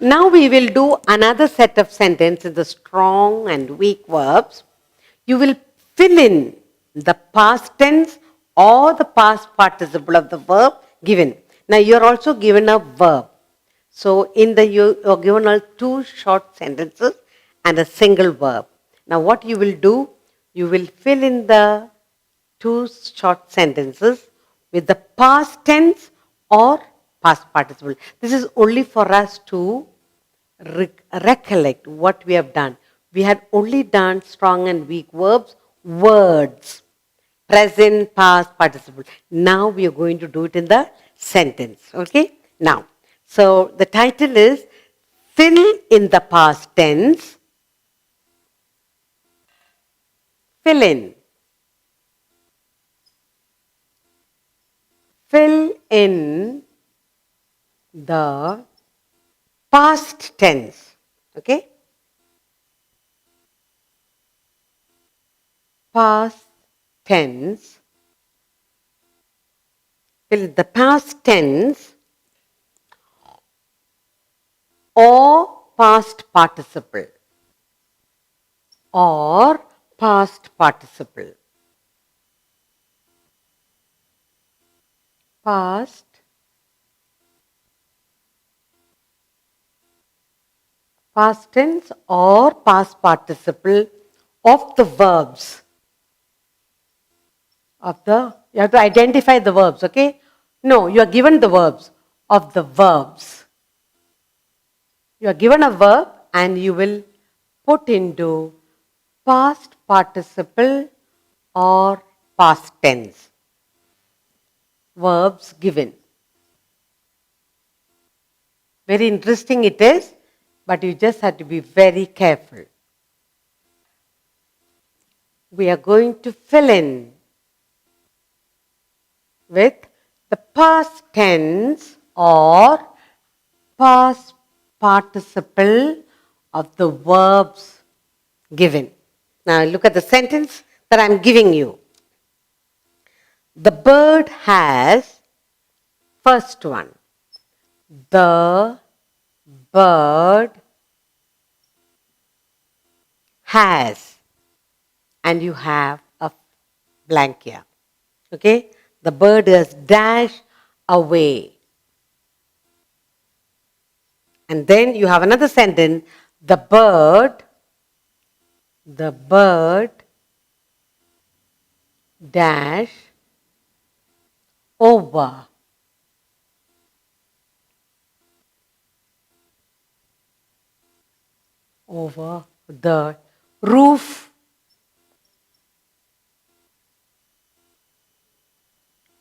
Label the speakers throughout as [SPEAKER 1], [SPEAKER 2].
[SPEAKER 1] Now we will do another set of sentences, the strong and weak verbs. You will fill in the past tense or the past participle of the verb given. Now you are also given a verb. So you are given all two short sentences and a single verb. Now what you will do, you will fill in the two short sentences with the past tense or past participle. This is only for us to recollect what we have done. We had only done strong and weak verbs, words, present, past, participle. Now we are going to do it in the sentence. Okay? Now, so the title is Fill in the Past Tense. Fill in. Fill in the past tense. Okay? Past tense. Fill in the past tense or past participle. Or past participle. Past tense or past participle of the verbs. You have to identify the verbs, okay? No, you are given the verbs of the verbs. You are given a verb and you will put into past participle or past tense. Verbs given. Very interesting it is, but you just have to be very careful. We are going to fill in with the past tense or past participle of the verbs given. Now look at the sentence that I am giving you. The bird has, first one, the bird has, and you have a blank here. Okay? The bird has dashed away. And then you have another sentence, the bird dash over. Over the roof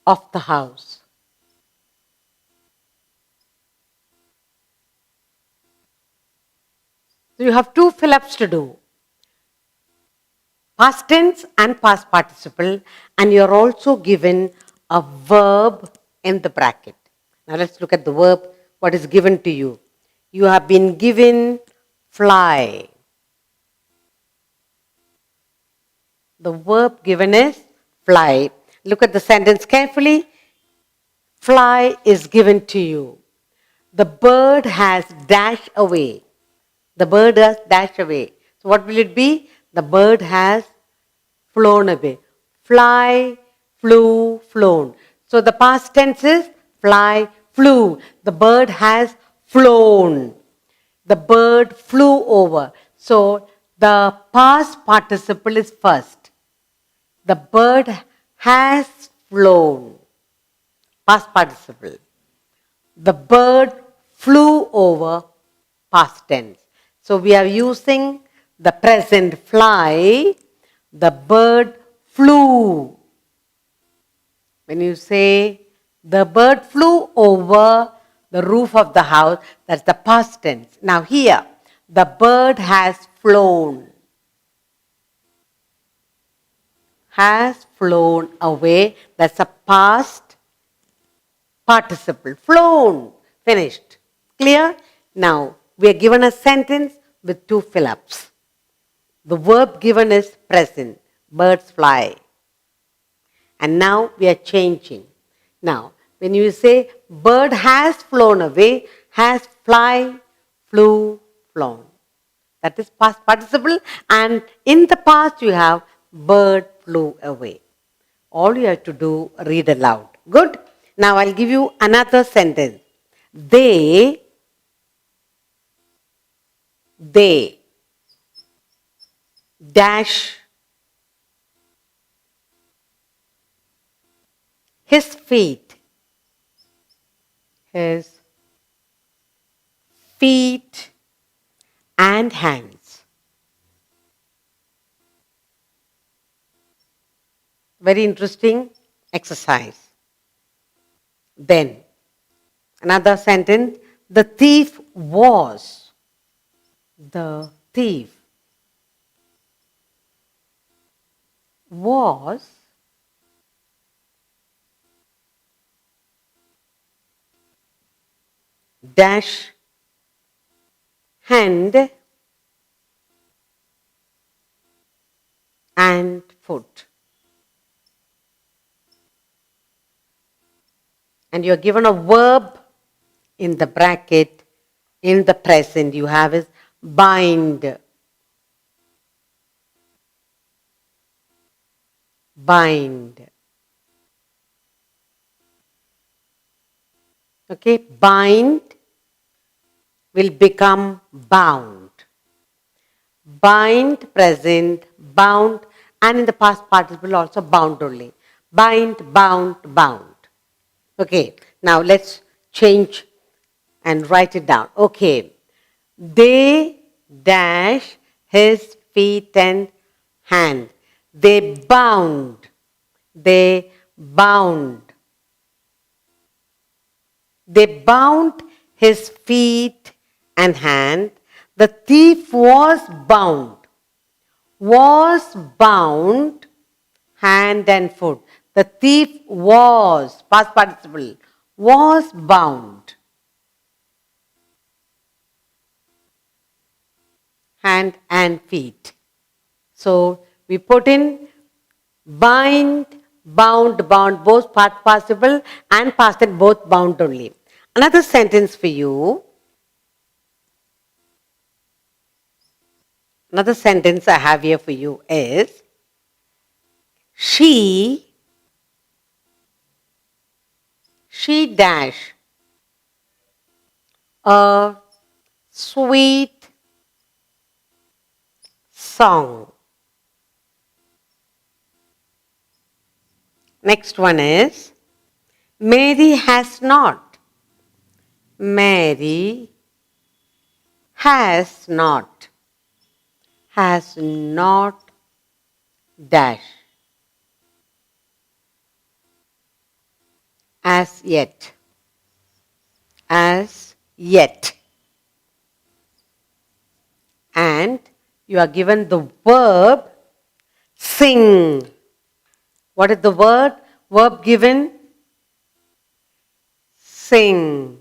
[SPEAKER 1] of the house. So you have two fill-ups to do. Past tense and past participle, and you are also given a verb in the bracket. Now let's look at the verb, what is given to you. You have been given fly. The verb given is fly. Look at the sentence carefully. Fly is given to you. The bird has dashed away. The bird has dashed away. So what will it be? The bird has flown away. Fly, flew, flown. So the past tense is fly, flew. The bird has flown. The bird flew over. So the past participle is first. The bird has flown. Past participle. The bird flew over, past tense. So we are using the present fly. The bird flew. When you say the bird flew over the roof of the house, that's the past tense. Now here, the bird has flown. Has flown away, that's a past participle. Flown. Finished. Clear? Now, we are given a sentence with two fill-ups. The verb given is present. Birds fly. And now we are changing. Now, when you say bird has flown away, has flew, flown. That is past participle, and in the past you have bird flew away. All you have to do, read aloud. Good? Now I'll give you another sentence. They dash his feet, his feet and hands. Very interesting exercise. Then, another sentence. The thief the thief was dash hand and foot. And you're given a verb in the bracket. In the present you have is bind. Bind. Okay, bind will become bound. Bind, present, bound, and in the past participle also bound only. Bind, bound, bound. Okay, now let's change and write it down. Okay, they dash his feet and hand. They bound. They bound. They bound his feet and hand. The thief was bound. Was bound hand and foot. The thief was, past participle, was bound hand and feet. So we put in bind, bound, bound, both past participle and past and both bound only. Another sentence for you. Another sentence I have here for you is she dash a sweet song. Next one is Mary has not. Mary has not. Has not dash. As yet. As yet. And you are given the verb sing. What is the word? Verb given? Sing.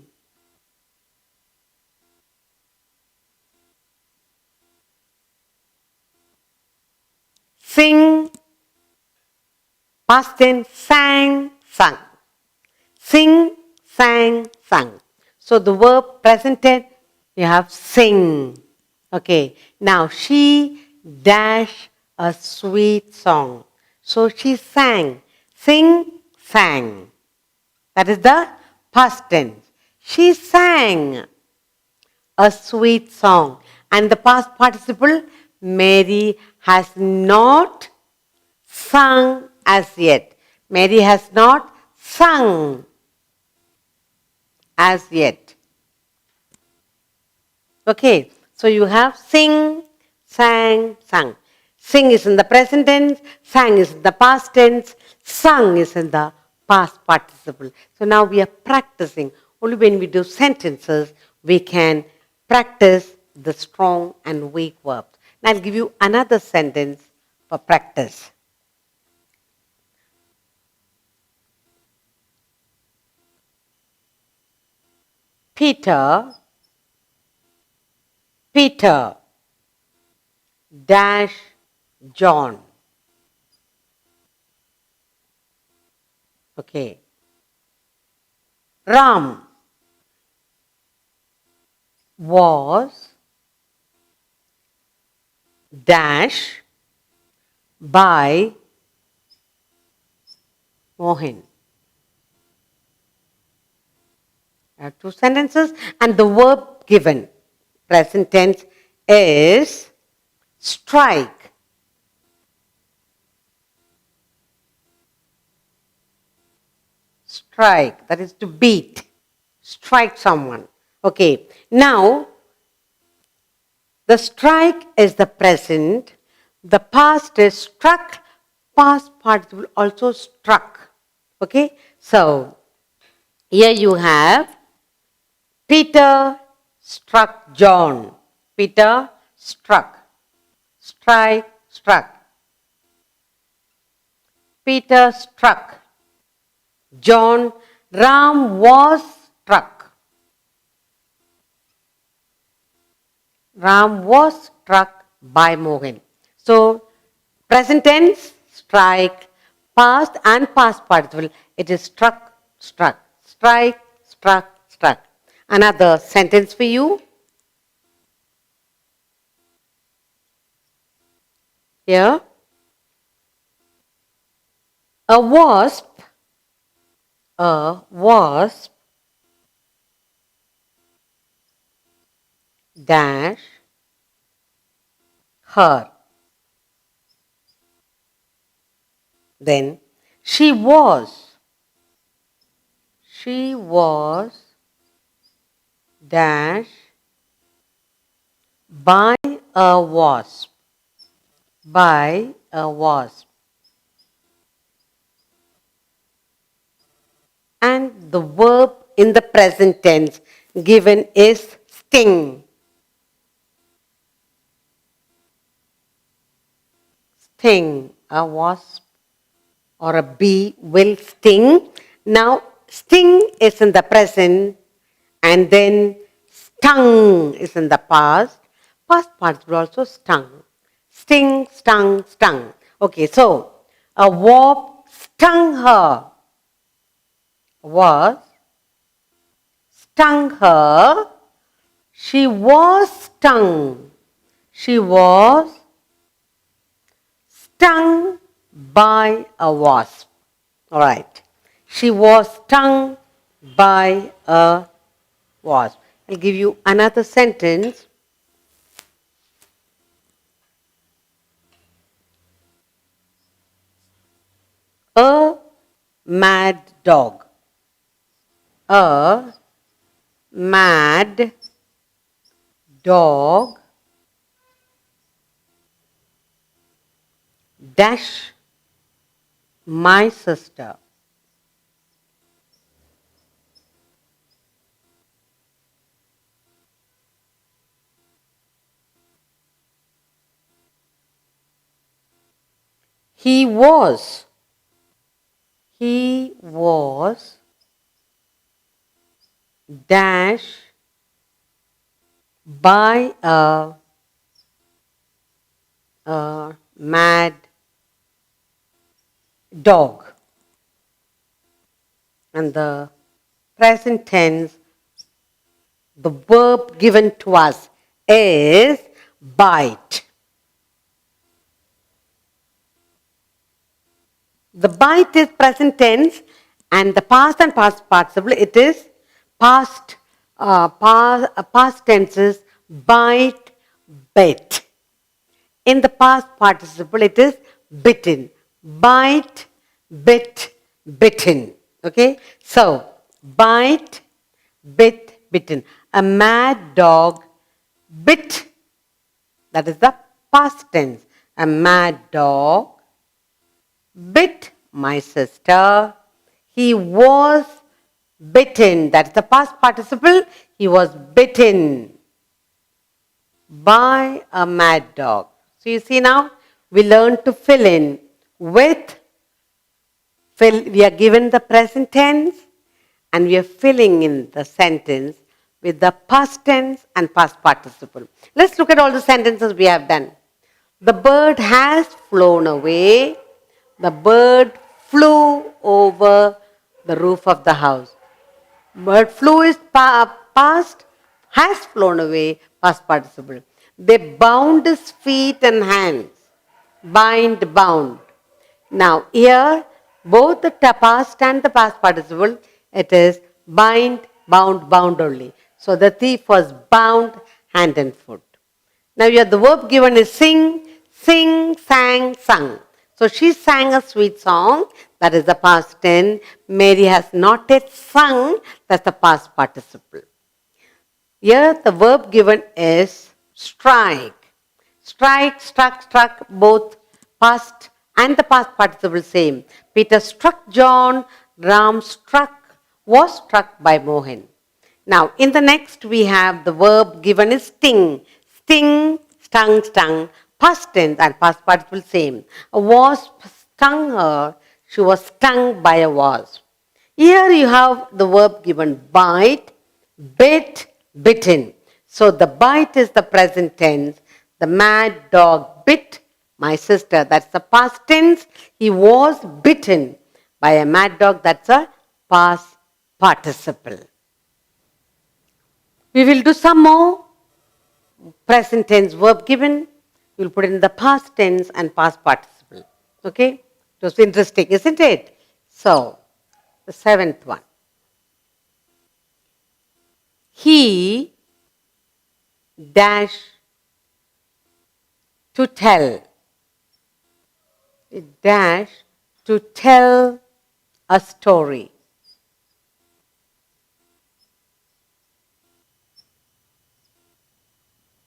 [SPEAKER 1] Sing. Past tense, sang, sung. Sing, sang, sung. So the verb presented, you have sing. Okay. Now she dash a sweet song. So she sang. Sing, sang. That is the past tense. She sang a sweet song. And the past participle, Mary has not sung as yet. Mary has not sung as yet. Okay, so you have sing, sang, sung. Sing is in the present tense, sang is in the past tense, sung is in the past participle. So now we are practicing. Only when we do sentences, we can practice the strong and weak verbs. Now I'll give you another sentence for practice. Peter dash John. Okay. Ram was dash by Mohin. I have two sentences and the verb given, present tense, is strike. Strike, that is to beat. Strike someone. Okay, now the strike is the present, the past is struck, past participle also struck. Okay, so here you have Peter struck John. Peter struck. Strike, struck. Peter struck. John, Ram was struck. Ram was struck by Mohan. So, present tense, strike, past and past participle, it is struck, struck, strike, struck, struck. Another sentence for you. Here, a wasp dash her. Then she was dash by a wasp. By a wasp. And the verb in the present tense given is sting. Sting. A wasp or a bee will sting. Now, sting is in the present and then stung is in the past. Past participle also stung. Sting, stung, stung. Okay, so a wasp stung her. Was stung her. She was stung. She was stung by a wasp. All right. She was stung by a wasp. I'll give you another sentence. A mad dog. A mad dog dash my sister. He was dash by a mad dog. And the present tense, the verb given to us is bite. The bite is present tense and the past and past participle, it is past tenses bite, bit. In the past participle, it is bitten. Bite, bit, bitten. Okay? So, bite, bit, bitten. A mad dog bit, that is the past tense. A mad dog bit my sister. He was bitten, that is the past participle. He was bitten by a mad dog. So you see now, we learn to fill in with, we are given the present tense and we are filling in the sentence with the past tense and past participle. Let's look at all the sentences we have done. The bird has flown away. The bird flew over the roof of the house. Bird flew is past, Has flown away, past participle. They bound his feet and hands. Bind, bound. Now, here, both the past and the past participle, it is bind, bound, bound only. So, the thief was bound hand and foot. Now, here the verb given is sing, sing, sang, sung. So, she sang a sweet song, that is the past tense. Mary has not yet sung, that's the past participle. Here, the verb given is strike. Strike, struck, struck, both past and the past participle same. Peter struck John, Ram was struck by Mohan. Now, in the next we have the verb given is sting. Sting, stung, stung, past tense and past participle same. A wasp stung her, she was stung by a wasp. Here you have the verb given bite, bit, bitten. So the bite is the present tense. The mad dog bit my sister. That's the past tense. He was bitten by a mad dog. That's a past participle. We will do some more present tense verb given. We will put it in the past tense and past participle. Okay? It was interesting, isn't it? So, the seventh one. He dash to tell. Dash to tell a story.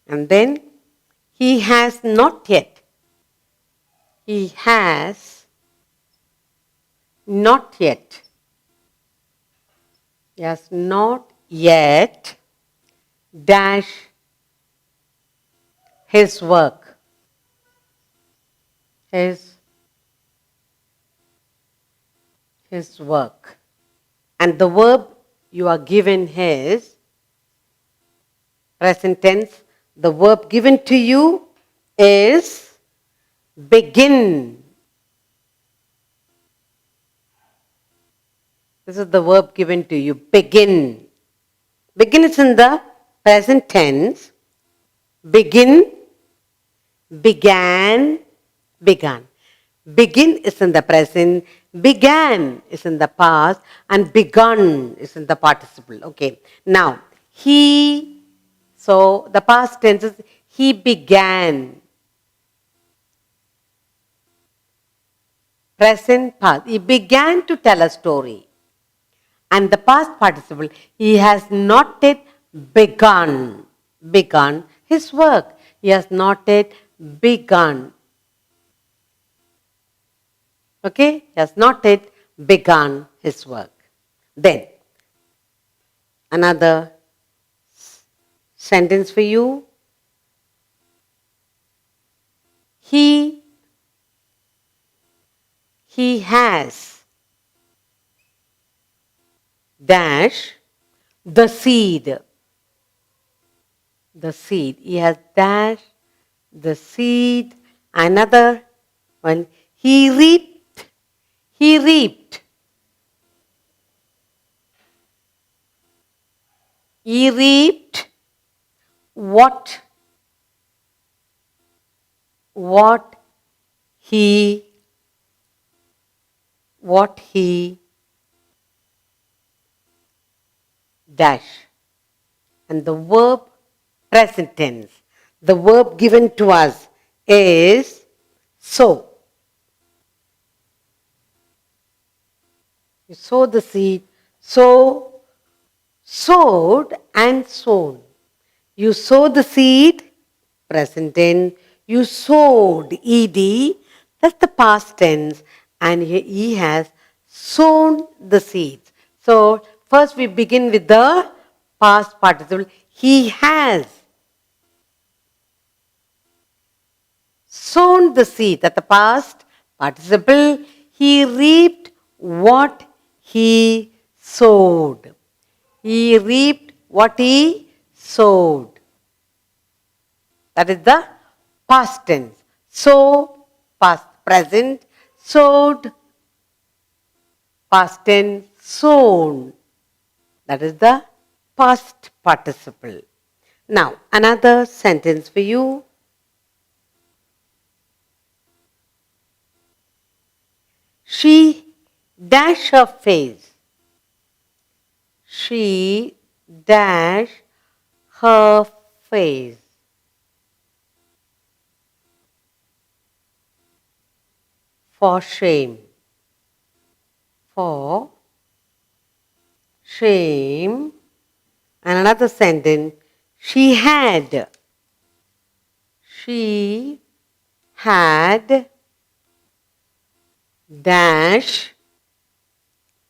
[SPEAKER 1] And then he has not yet. He has not yet. He has not yet dash his work. His work. And the verb you are given his present tense. The verb given to you is begin. This is the verb given to you, begin. Begin is in the present tense. Begin, began, began. Begin is in the present, began is in the past, and begun is in the participle. Okay. Now, so the past tense is he began. Present, past. He began to tell a story. And the past participle, he has not yet begun his work. He has not yet begun. Okay? He has not yet begun his work. Then, another sentence for you. He has dash the seed. The seed. He has dashed the seed. Another one. He reaped. He reaped. He reaped what he dash. And the verb present tense. The verb given to us is sow. You sow the seed, sowed and sown. You sow the seed, present tense. You sowed, ed, that's the past tense. And he has sown the seeds. So, first we begin with the past participle. He has sown the seed. That's the past participle. He reaped what he sowed. He reaped what he sowed. That is the past tense. Sow, past, present. Sowed, past tense. Sown. That is the past participle. Now, another sentence for you. She dash her face. She dash her face. For shame. For shame. And another sentence. She had dash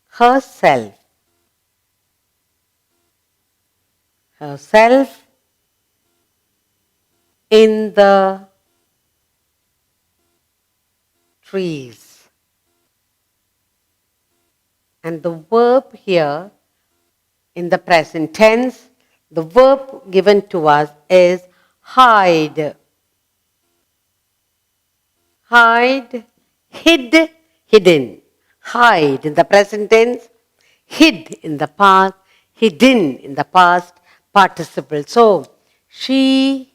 [SPEAKER 1] herself in the trees. And the verb here in the present tense, the verb given to us is hide. Hide, hid, hidden. Hide in the present tense, hid in the past, hidden in the past participle. So, she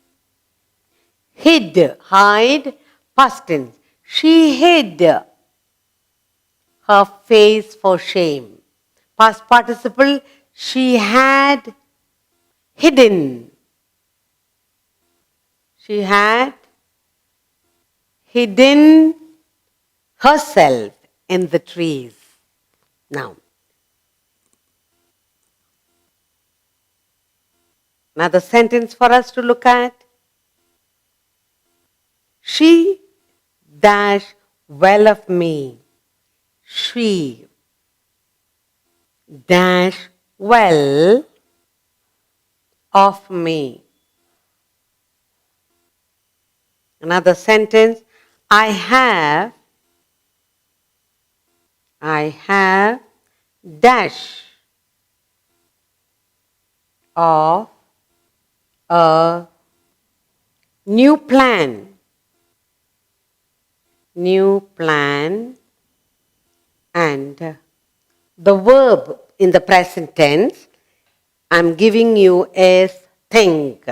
[SPEAKER 1] hid, hide, past tense. She hid her face for shame. Past participle, she had hidden. She had hidden herself in the trees. Now, another sentence for us to look at. She dash well of me. She dash well of me. Another sentence. I have dash of a new plan. New plan. And the verb in the present tense I'm giving you is think.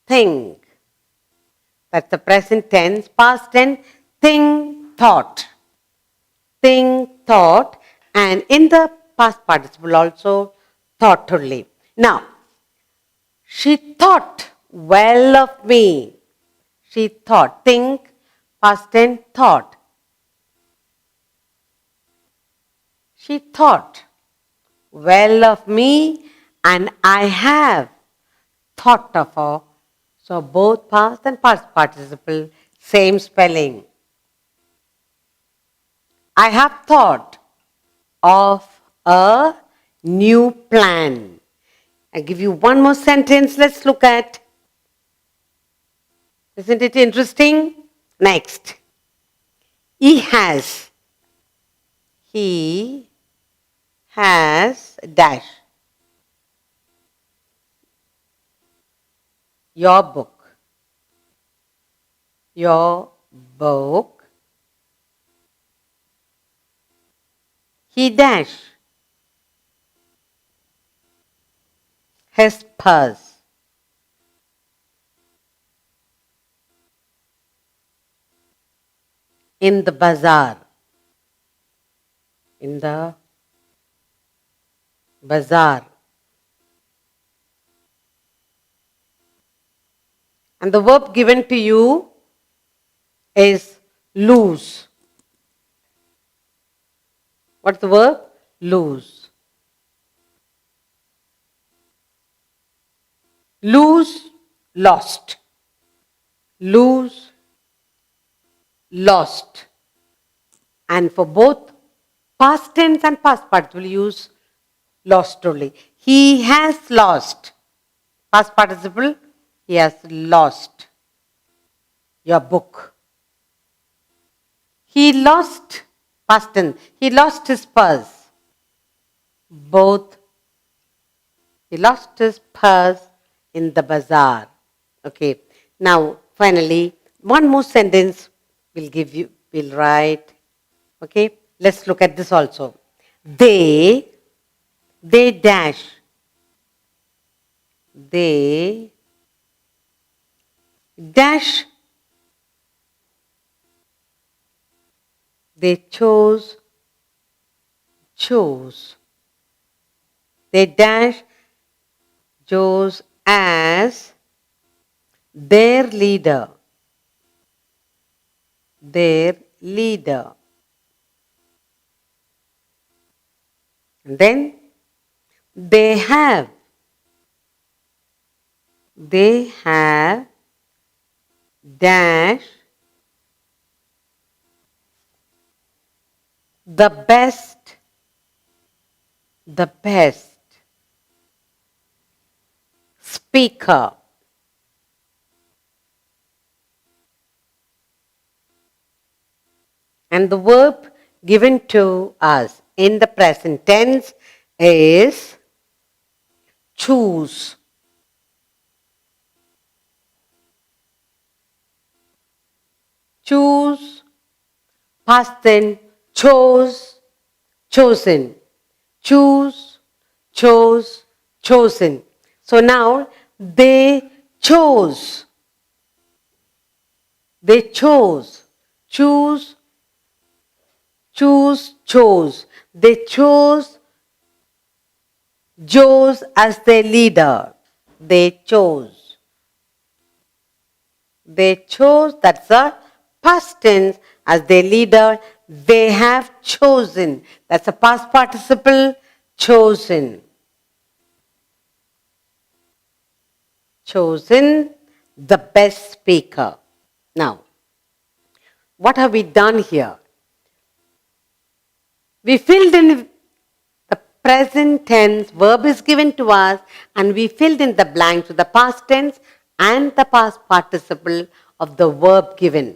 [SPEAKER 1] Think. That's the present tense. Past tense, think, thought. Think, thought. And in the past participle also, thought only. Now, she thought well of me. She thought. Think, past tense, thought. She thought well of me and I have thought of her. So both past and past participle, same spelling. I have thought of a new plan. I give you one more sentence. Let's look at. Isn't it interesting? Next. He has dash your book. Your book. He dash his purse. In the bazaar. In the bazaar. And the verb given to you is lose. What's the verb? Lose. Lose, lost. Lose, lost. And for both past tense and past participle, use lost only. He has lost. Past participle, he has lost your book. He lost, past tense, he lost his purse. Both, he lost his purse in the bazaar. Okay, now finally, one more sentence we'll write. Okay, let's look at this also. They dash they dash, they chose, they dash chose as their leader, their leader. And then they have dash the best speaker. And the verb given to us in the present tense is choose. Choose, past tense, chose, chosen. Choose, chose, chosen. So now they chose. They chose. Choose, chose. They chose Jose as their leader. They chose. They chose, that's the past tense, as their leader. They have chosen. That's a past participle, chosen. Chosen the best speaker. Now, what have we done here? We filled in the present tense, verb is given to us, and we filled in the blanks with the past tense and the past participle of the verb given.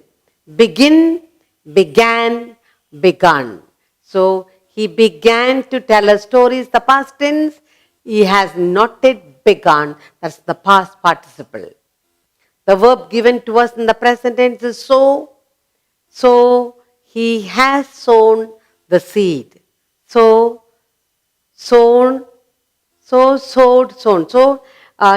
[SPEAKER 1] Begin, began, begun. So, he began to tell us stories, the past tense. He has not yet begun, that's the past participle. The verb given to us in the present tense is sow. So, he has sown the seed. So, sown, sowed, sown. So,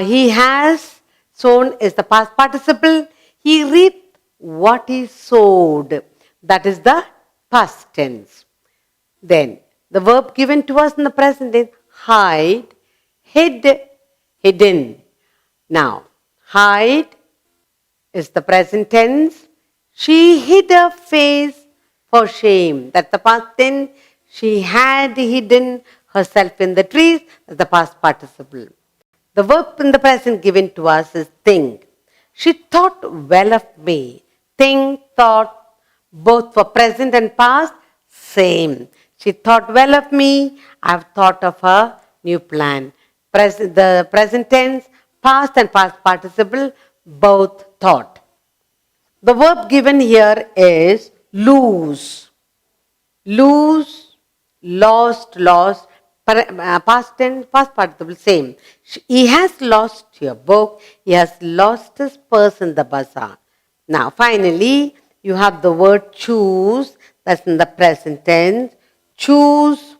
[SPEAKER 1] he has sown is the past participle. He reaped what he sowed. That is the past tense. Then, the verb given to us in the present is hide, hid, hidden. Now, hide is the present tense. She hid her face for shame. That's the past tense. She had hidden herself in the trees. That's the past participle. The verb in the present given to us is think. She thought well of me. Think, thought, both for present and past, same. She thought well of me. I've thought of her new plan. The present tense, past and past participle, both thought. The verb given here is lose. Lose, lost, past tense, past participle, same. He has lost your book. He has lost his purse in the bazaar. Now, finally, you have the word choose. That's in the present tense. Choose,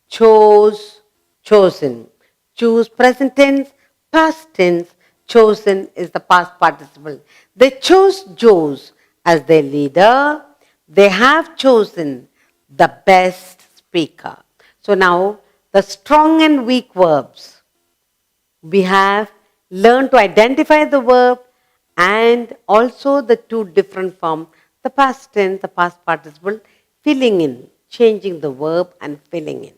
[SPEAKER 1] chose, chosen. Choose, present tense. Past tense, chosen is the past participle. They chose Jose as their leader. They have chosen the best speaker. So now, the strong and weak verbs. We have learned to identify the verb and also the two different forms, the past tense, the past participle, filling in, changing the verb and filling in.